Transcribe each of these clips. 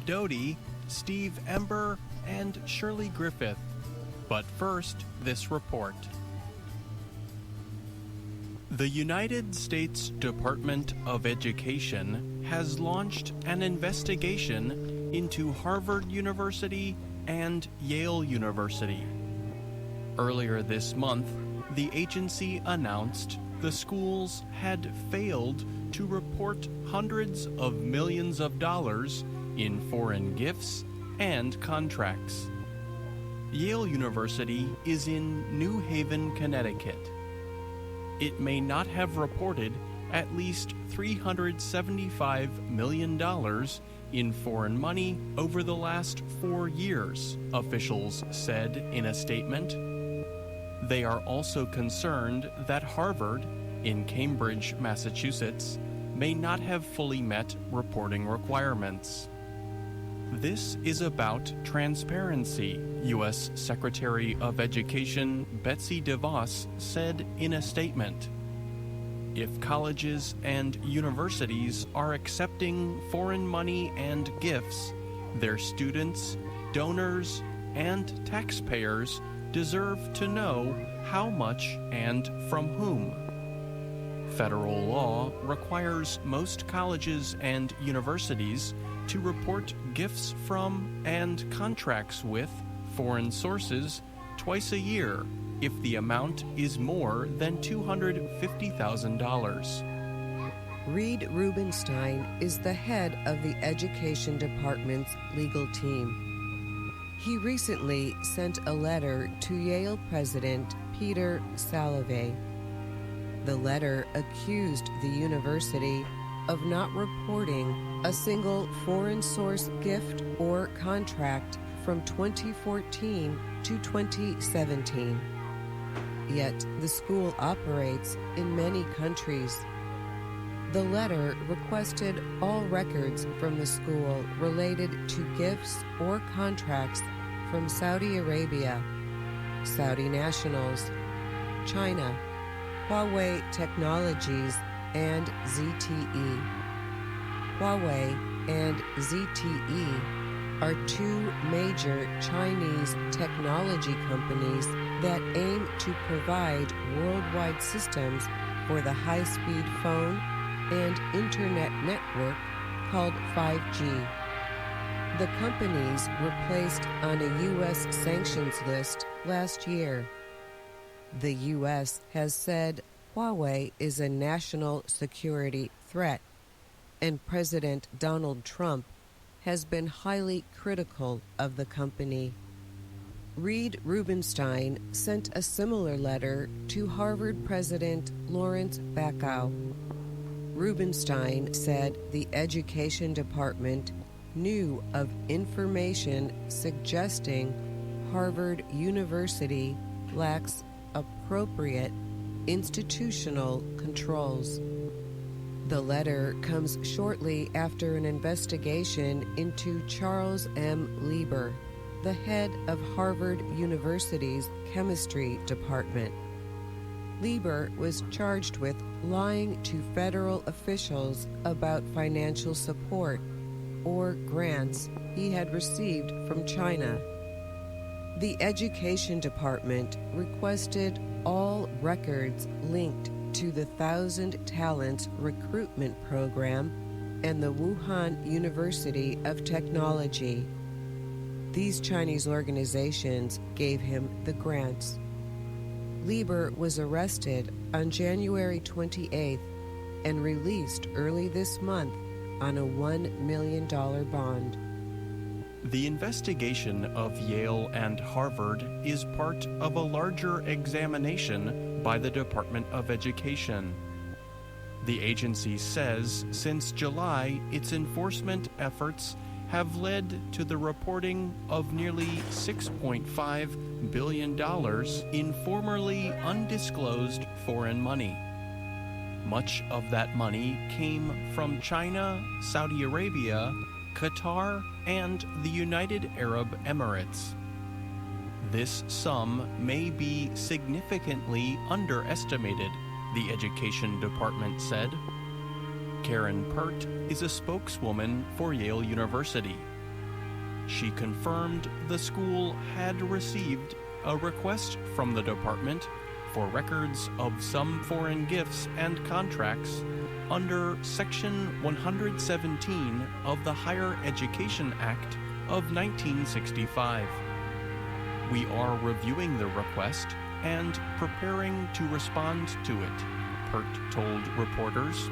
Doty, Steve Ember, and Shirley Griffith. But first, this report. The United States Department of Education has launched an investigation into Harvard University and Yale University. Earlier this month, the agency announced the schools had failed to report hundreds of millions of dollars in foreign gifts and contracts. Yale University is in New Haven, Connecticut. It may not have reported at least $375 million in foreign money over the last 4 years, officials said in a statement. They are also concerned that Harvard, in Cambridge, Massachusetts, may not have fully met reporting requirements. This is about transparency, U.S. Secretary of Education Betsy DeVos said in a statement. If colleges and universities are accepting foreign money and gifts, their students, donors, and taxpayers deserve to know how much and from whom. Federal law requires most colleges and universities to report gifts from and contracts with foreign sources twice a year if the amount is more than $250,000. Reed Rubenstein is the head of the Education Department's legal team. He recently sent a letter to Yale President Peter Salovey. The letter accused the university of not reporting a single foreign source gift or contract from 2014 to 2017. Yet the school operates in many countries. The letter requested all records from the school related to gifts or contracts from Saudi Arabia, Saudi nationals, China, Huawei Technologies, and ZTE. Huawei and ZTE are two major Chinese technology companies that aim to provide worldwide systems for the high-speed phone and internet network called 5G. The companies were placed on a U.S. sanctions list last year. The U.S. has said Huawei is a national security threat, and President Donald Trump has been highly critical of the company. Reed Rubenstein sent a similar letter to Harvard President Lawrence Bacow. Rubenstein said the Education Department knew of information suggesting Harvard University lacks appropriate institutional controls. The letter comes shortly after an investigation into Charles M. Lieber, the head of Harvard University's chemistry department. Lieber was charged with lying to federal officials about financial support or grants he had received from China. The Education Department requested all records linked to the Thousand Talents recruitment program and the Wuhan University of Technology. These Chinese organizations gave him the grants. Lieber was arrested on January 28th and released early this month on a $1 million bond. The investigation of Yale and Harvard is part of a larger examination by the Department of Education. The agency says since July, its enforcement efforts have led to the reporting of nearly $6.5 billion in formerly undisclosed foreign money. Much of that money came from China, Saudi Arabia, Qatar, and the United Arab Emirates. This sum may be significantly underestimated, the Education Department said. Karen Pert is a spokeswoman for Yale University. She confirmed the school had received a request from the department for records of some foreign gifts and contracts under Section 117 of the Higher Education Act of 1965. We are reviewing the request and preparing to respond to it, Pert told reporters.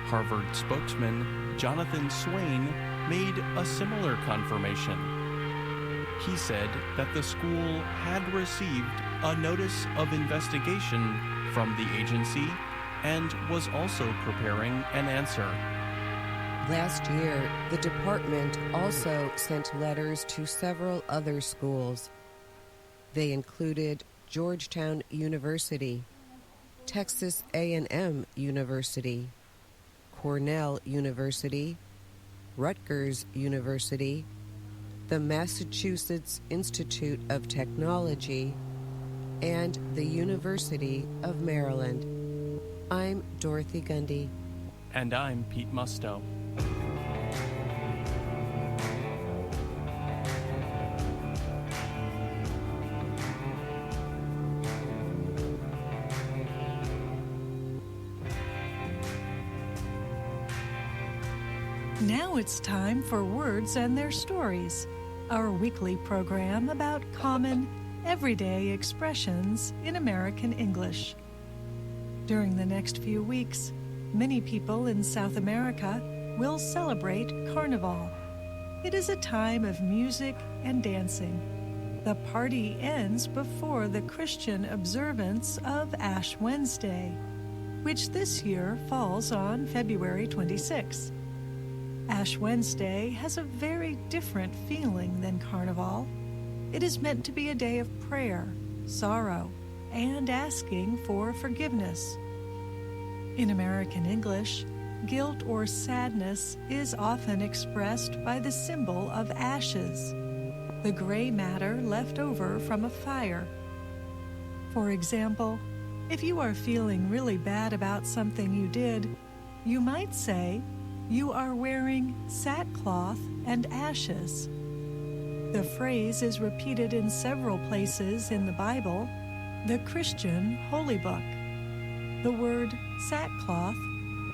Harvard spokesman Jonathan Swain made a similar confirmation. He said that the school had received a notice of investigation from the agency and was also preparing an answer. Last year, the department also sent letters to several other schools. They included Georgetown University, Texas A&M University, Cornell University, Rutgers University, the Massachusetts Institute of Technology, and the University of Maryland. I'm Dorothy Gundy. And I'm Pete Musto. Now it's time for Words and Their Stories, our weekly program about common, everyday expressions in American English. During the next few weeks, many people in South America will celebrate Carnival. It is a time of music and dancing. The party ends before the Christian observance of Ash Wednesday, which this year falls on February 26. Ash Wednesday has a very different feeling than Carnival. It is meant to be a day of prayer, sorrow, and asking for forgiveness. In American English, guilt or sadness is often expressed by the symbol of ashes, the gray matter left over from a fire. For example, if you are feeling really bad about something you did, you might say, "You are wearing sackcloth and ashes." The phrase is repeated in several places in the Bible, the Christian Holy Book. The word sackcloth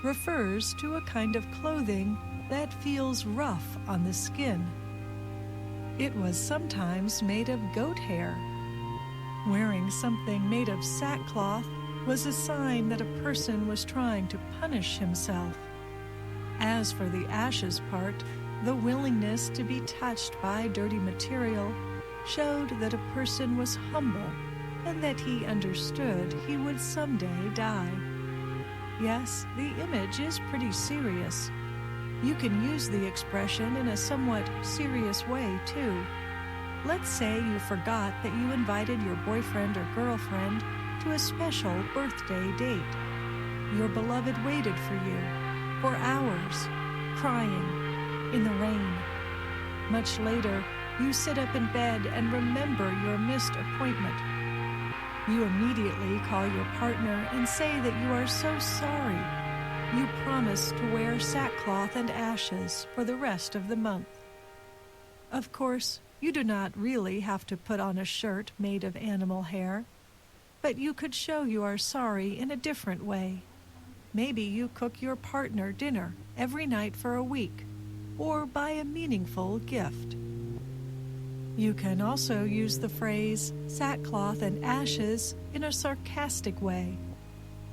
refers to a kind of clothing that feels rough on the skin. It was sometimes made of goat hair. Wearing something made of sackcloth was a sign that a person was trying to punish himself. As for the ashes part, the willingness to be touched by dirty material showed that a person was humble and that he understood he would someday die. Yes, the image is pretty serious. You can use the expression in a somewhat serious way, too. Let's say you forgot that you invited your boyfriend or girlfriend to a special birthday date. Your beloved waited for you for hours, crying, in the rain. Much later, you sit up in bed and remember your missed appointment. You immediately call your partner and say that you are so sorry. You promise to wear sackcloth and ashes for the rest of the month. Of course, you do not really have to put on a shirt made of animal hair, but you could show you are sorry in a different way. Maybe you cook your partner dinner every night for a week, or buy a meaningful gift. You can also use the phrase sackcloth and ashes in a sarcastic way.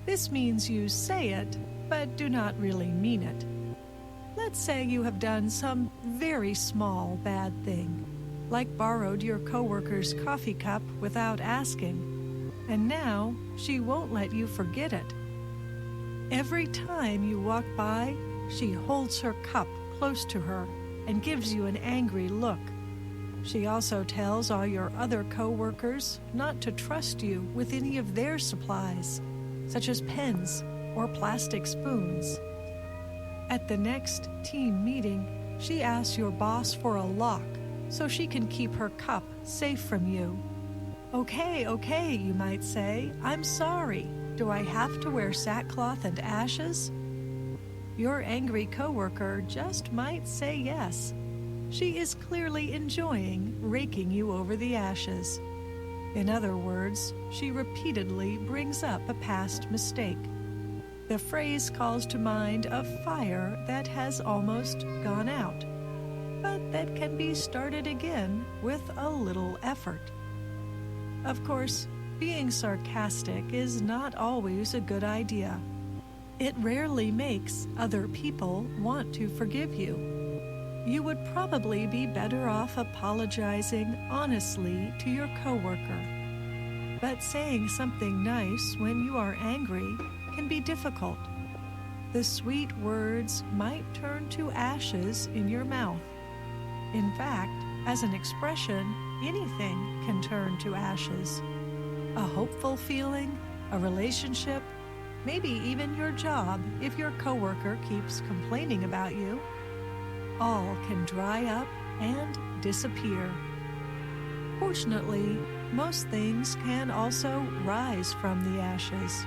This means you say it, but do not really mean it. Let's say you have done some very small bad thing, like borrowed your coworker's coffee cup without asking, and now she won't let you forget it. Every time you walk by, she holds her cup close to her and gives you an angry look. She also tells all your other co-workers not to trust you with any of their supplies, such as pens or plastic spoons. At the next team meeting, she asks your boss for a lock so she can keep her cup safe from you. Okay, you might say, I'm sorry. Do I have to wear sackcloth and ashes? Your angry coworker just might say yes. She she is clearly enjoying raking you over the ashes. In other words, she repeatedly brings up a past mistake. The phrase calls to mind a fire that has almost gone out, but that can be started again with a little effort. Of course, being sarcastic is not always a good idea. It rarely makes other people want to forgive you. You would probably be better off apologizing honestly to your coworker. But saying something nice when you are angry can be difficult. The sweet words might turn to ashes in your mouth. In fact, as an expression, anything can turn to ashes. A hopeful feeling, a relationship, maybe even your job if your coworker keeps complaining about you. All can dry up and disappear. Fortunately, most things can also rise from the ashes.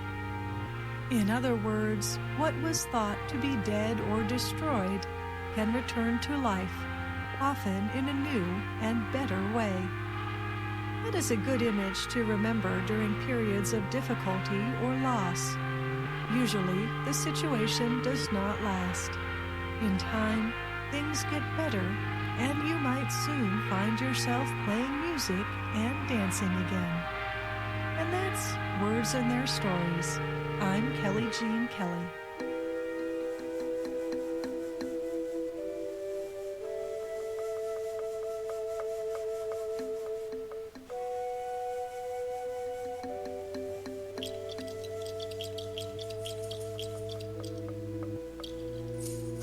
In other words, what was thought to be dead or destroyed can return to life, often in a new and better way. That is a good image to remember during periods of difficulty or loss. Usually, the situation does not last. In time, things get better, and you might soon find yourself playing music and dancing again. And that's Words and Their Stories. I'm Kelly Jean Kelly.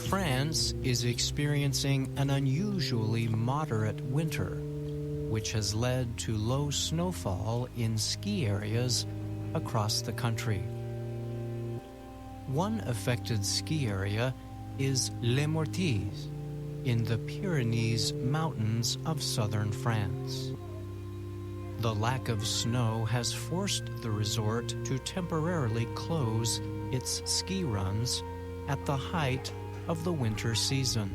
France is experiencing an unusually moderate winter, which has led to low snowfall in ski areas across the country. One affected ski area is Les Mortiers in the Pyrenees Mountains of southern France. The lack of snow has forced the resort to temporarily close its ski runs at the height of the winter season.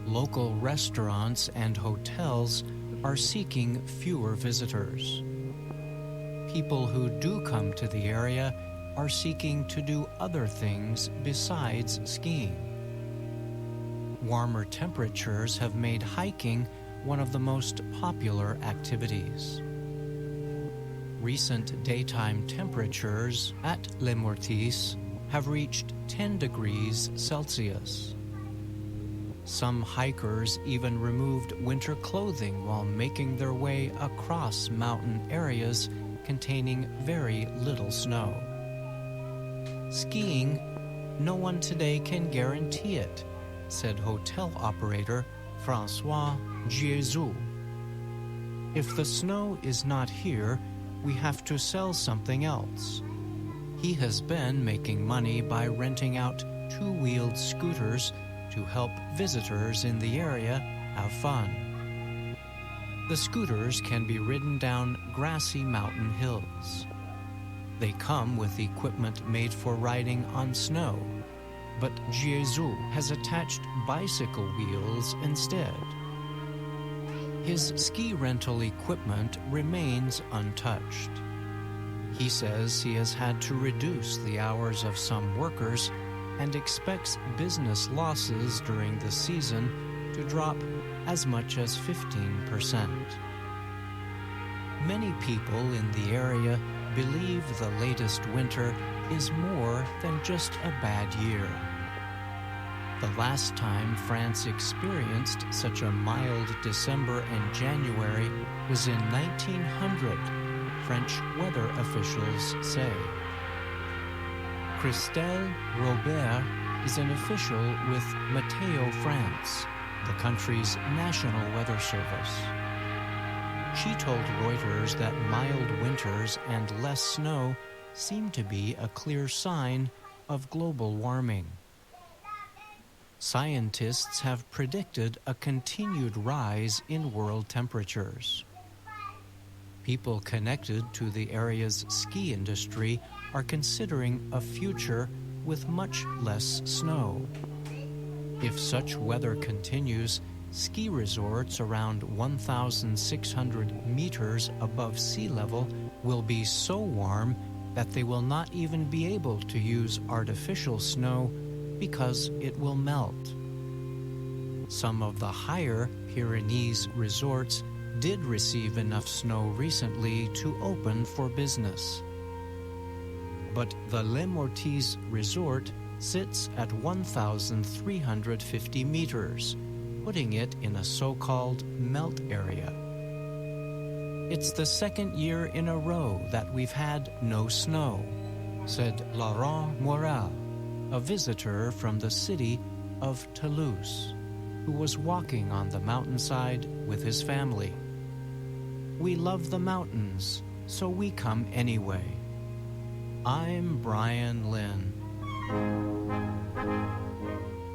Local restaurants and hotels are seeking fewer visitors. People who do come to the area are seeking to do other things besides skiing. Warmer temperatures have made hiking one of the most popular activities. Recent daytime temperatures at Les Mortiers have reached 10 degrees Celsius. Some hikers even removed winter clothing while making their way across mountain areas containing very little snow. Skiing, no one today can guarantee it, said hotel operator François Giezou. If the snow is not here, we have to sell something else. He has been making money by renting out two-wheeled scooters to help visitors in the area have fun. The scooters can be ridden down grassy mountain hills. They come with equipment made for riding on snow, but Giezou has attached bicycle wheels instead. His ski rental equipment remains untouched. He says he has had to reduce the hours of some workers and expects business losses during the season to drop as much as 15%. Many people in the area believe the latest winter is more than just a bad year. The last time France experienced such a mild December and January was in 1900, French weather officials say. Christelle Robert is an official with Météo France, the country's national weather service. She told Reuters that mild winters and less snow seem to be a clear sign of global warming. Scientists have predicted a continued rise in world temperatures. People connected to the area's ski industry are considering a future with much less snow. If such weather continues, ski resorts around 1,600 meters above sea level will be so warm that they will not even be able to use artificial snow because it will melt. Some of the higher Pyrenees resorts did receive enough snow recently to open for business. But the Les Mortiers resort sits at 1,350 meters, putting it in a so-called melt area. It's the second year in a row that we've had no snow, said Laurent Morel, a visitor from the city of Toulouse, who was walking on the mountainside with his family. We love the mountains, so we come anyway. I'm Brian Lynn.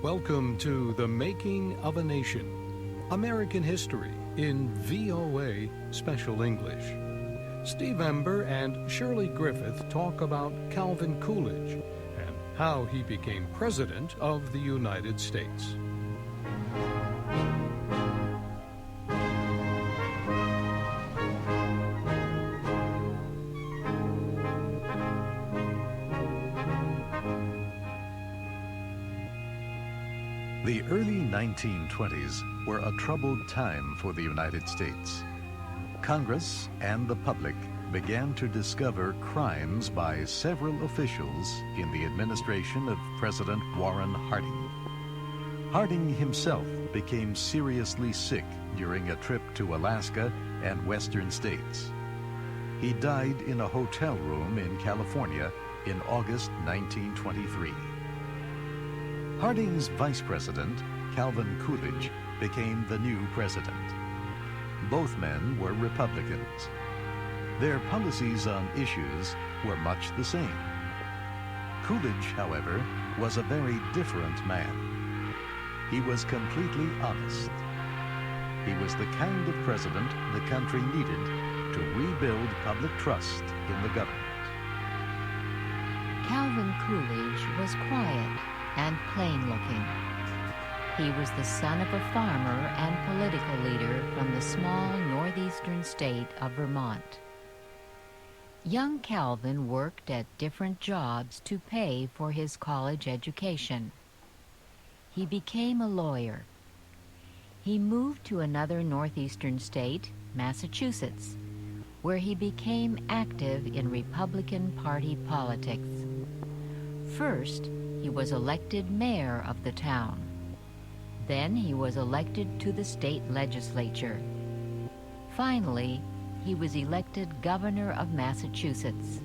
Welcome to The Making of a Nation, American History in VOA Special English. Steve Ember and Shirley Griffith talk about Calvin Coolidge and how he became President of the United States. The early 1920s were a troubled time for the United States. Congress and the public began to discover crimes by several officials in the administration of President Warren Harding. Harding himself became seriously sick during a trip to Alaska and western states. He died in a hotel room in California in August 1923. Harding's vice president, Calvin Coolidge, became the new president. Both men were Republicans. Their policies on issues were much the same. Coolidge, however, was a very different man. He was completely honest. He was the kind of president the country needed to rebuild public trust in the government. Calvin Coolidge was quiet and plain-looking. He was the son of a farmer and political leader from the small northeastern state of Vermont. Young Calvin worked at different jobs to pay for his college education. He became a lawyer. He moved to another northeastern state, Massachusetts, where he became active in Republican Party politics. First, he was elected mayor of the town. Then he was elected to the state legislature. Finally, he was elected governor of Massachusetts.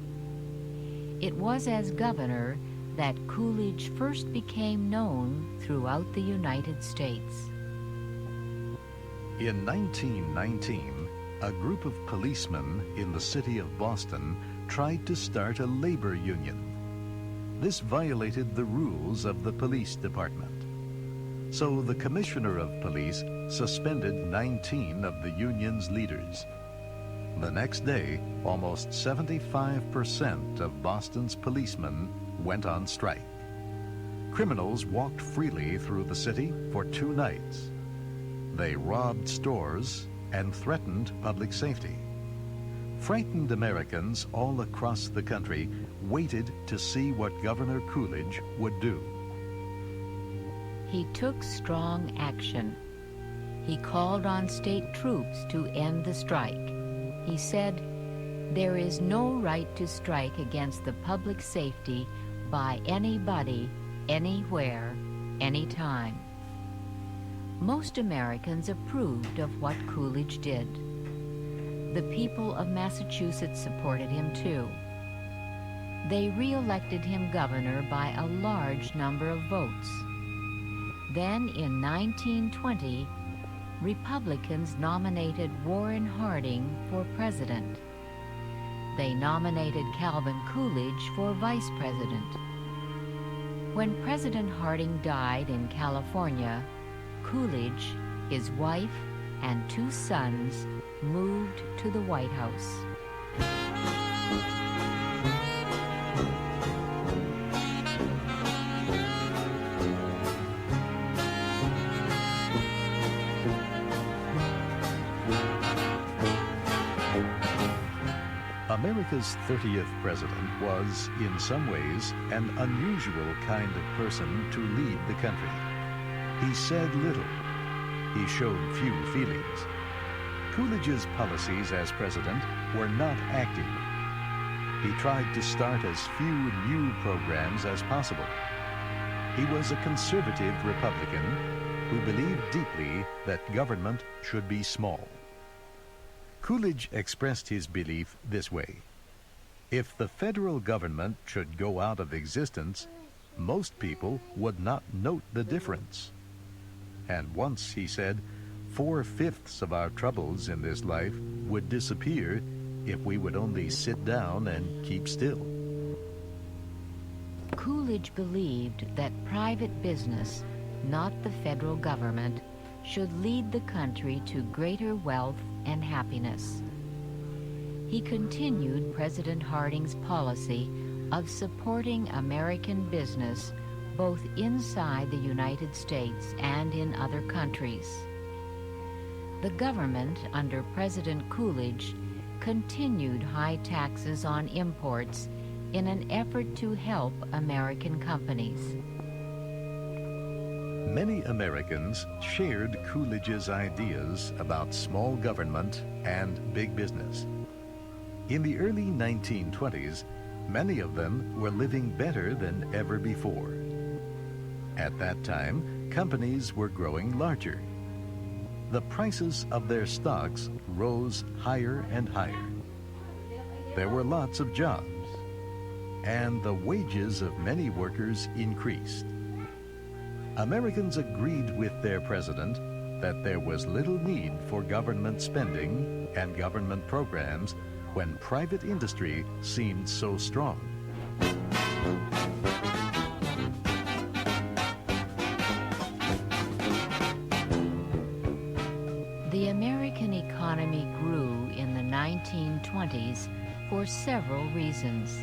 It was as governor that Coolidge first became known throughout the United States. In 1919, a group of policemen in the city of Boston tried to start a labor union. This violated the rules of the police department. So the commissioner of police suspended 19 of the union's leaders. The next day, almost 75% of Boston's policemen went on strike. Criminals walked freely through the city for 2 nights. They robbed stores and threatened public safety. Frightened Americans all across the country waited to see what Governor Coolidge would do. He took strong action. He called on state troops to end the strike. He said, "There is no right to strike against the public safety by anybody, anywhere, anytime." Most Americans approved of what Coolidge did. The people of Massachusetts supported him too. They re-elected him governor by a large number of votes. Then in 1920, Republicans nominated Warren Harding for president. They nominated Calvin Coolidge for vice president. When President Harding died in California, Coolidge, his wife, and 2 sons moved to the White House. America's 30th president was, in some ways, an unusual kind of person to lead the country. He said little. He showed few feelings. Coolidge's policies as president were not active. He tried to start as few new programs as possible. He was a conservative Republican who believed deeply that government should be small. Coolidge expressed his belief this way: if the federal government should go out of existence, most people would not note the difference. And once he said, 4/5 of our troubles in this life would disappear if we would only sit down and keep still. Coolidge believed that private business, not the federal government, should lead the country to greater wealth and happiness. He continued President Harding's policy of supporting American business both inside the United States and in other countries. The government under President Coolidge continued high taxes on imports in an effort to help American companies. Many Americans shared Coolidge's ideas about small government and big business. In the early 1920s, many of them were living better than ever before. At that time, companies were growing larger. The prices of their stocks rose higher and higher. There were lots of jobs, and the wages of many workers increased. Americans agreed with their president that there was little need for government spending and government programs when private industry seemed so strong. The American economy grew in the 1920s for several reasons.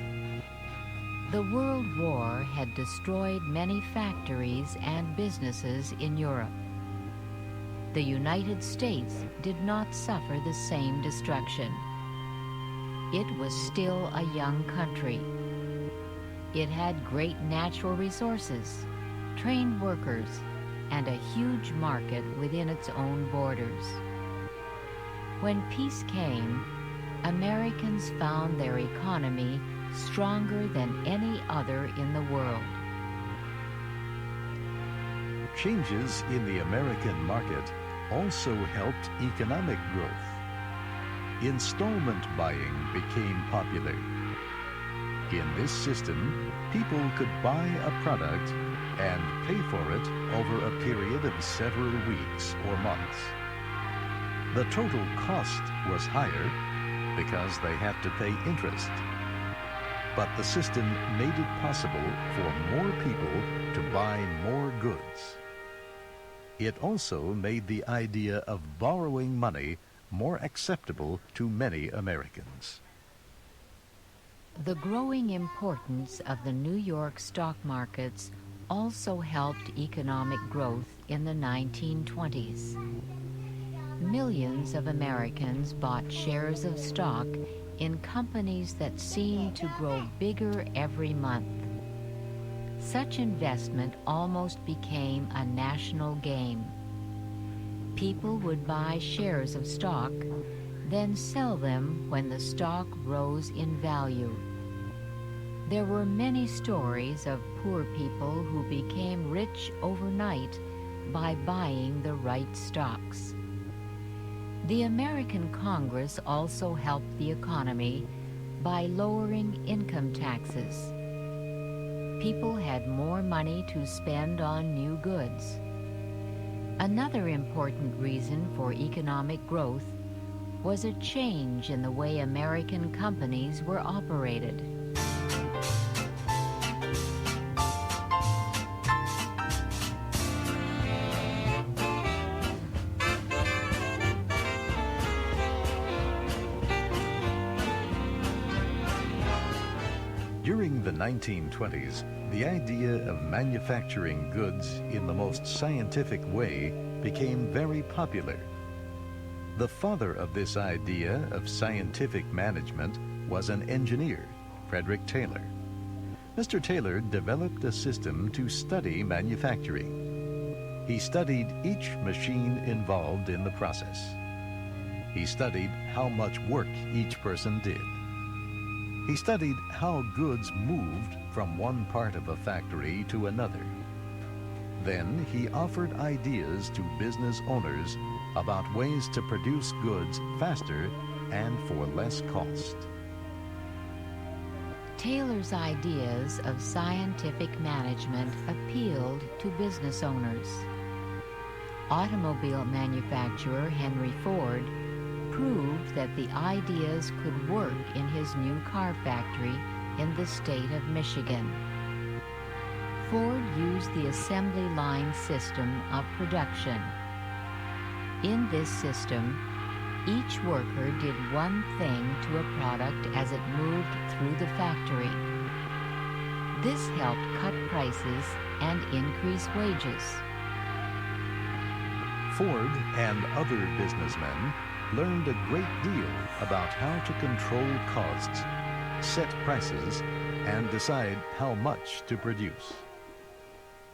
The World War had destroyed many factories and businesses in Europe. The United States did not suffer the same destruction. It was still a young country. It had great natural resources, trained workers, and a huge market within its own borders. When peace came, Americans found their economy stronger than any other in the world. Changes in the American market also helped economic growth. Installment buying became popular. In this system, people could buy a product and pay for it over a period of several weeks or months. The total cost was higher because they had to pay interest. But the system made it possible for more people to buy more goods. It also made the idea of borrowing money more acceptable to many Americans. The growing importance of the New York stock markets also helped economic growth in the 1920s. Millions of Americans bought shares of stock in companies that seemed to grow bigger every month. Such investment almost became a national game. People would buy shares of stock, then sell them when the stock rose in value. There were many stories of poor people who became rich overnight by buying the right stocks. The American Congress also helped the economy by lowering income taxes. People had more money to spend on new goods. Another important reason for economic growth was a change in the way American companies were operated. During the 1920s, the idea of manufacturing goods in the most scientific way became very popular. The father of this idea of scientific management was an engineer, Frederick Taylor. Mr. Taylor developed a system to study manufacturing. He studied each machine involved in the process. He studied how much work each person did. He studied how goods moved from one part of a factory to another. Then he offered ideas to business owners about ways to produce goods faster and for less cost. Taylor's ideas of scientific management appealed to business owners. Automobile manufacturer Henry Ford proved that the ideas could work in his new car factory in the state of Michigan. Ford used the assembly line system of production. In this system, each worker did one thing to a product as it moved through the factory. This helped cut prices and increase wages. Ford and other businessmen learned a great deal about how to control costs, set prices, and decide how much to produce.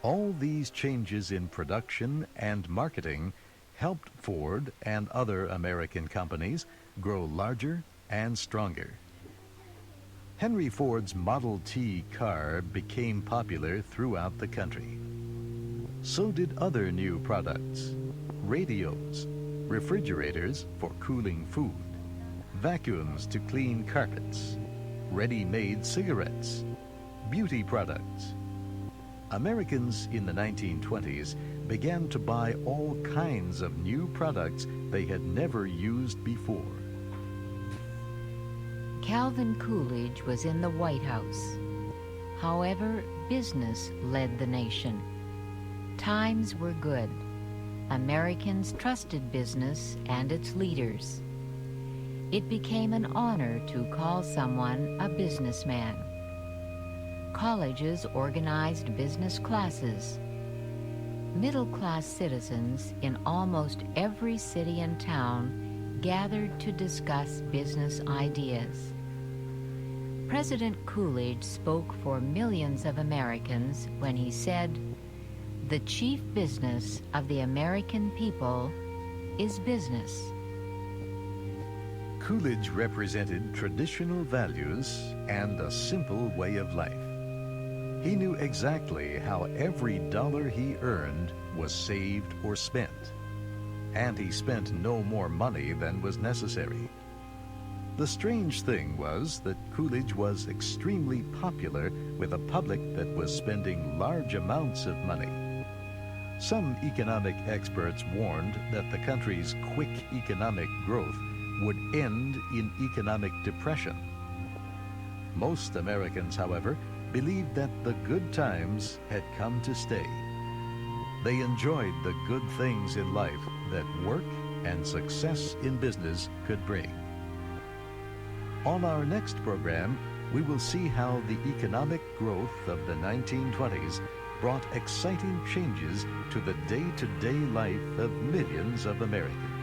All these changes in production and marketing helped Ford and other American companies grow larger and stronger. Henry Ford's Model T car became popular throughout the country. So did other new products: radios, refrigerators for cooling food, vacuums to clean carpets, ready-made cigarettes, beauty products. Americans in the 1920s began to buy all kinds of new products they had never used before. Calvin Coolidge was in the White House. However, business led the nation. Times were good. Americans trusted business and its leaders. It became an honor to call someone a businessman. Colleges organized business classes. Middle-class citizens in almost every city and town gathered to discuss business ideas. President Coolidge spoke for millions of Americans when he said, "The chief business of the American people is business." Coolidge represented traditional values and a simple way of life. He knew exactly how every dollar he earned was saved or spent, and he spent no more money than was necessary. The strange thing was that Coolidge was extremely popular with a public that was spending large amounts of money. Some economic experts warned that the country's quick economic growth would end in economic depression. Most Americans, however, believed that the good times had come to stay. They enjoyed the good things in life that work and success in business could bring. On our next program, we will see how the economic growth of the 1920s brought exciting changes to the day-to-day life of millions of Americans.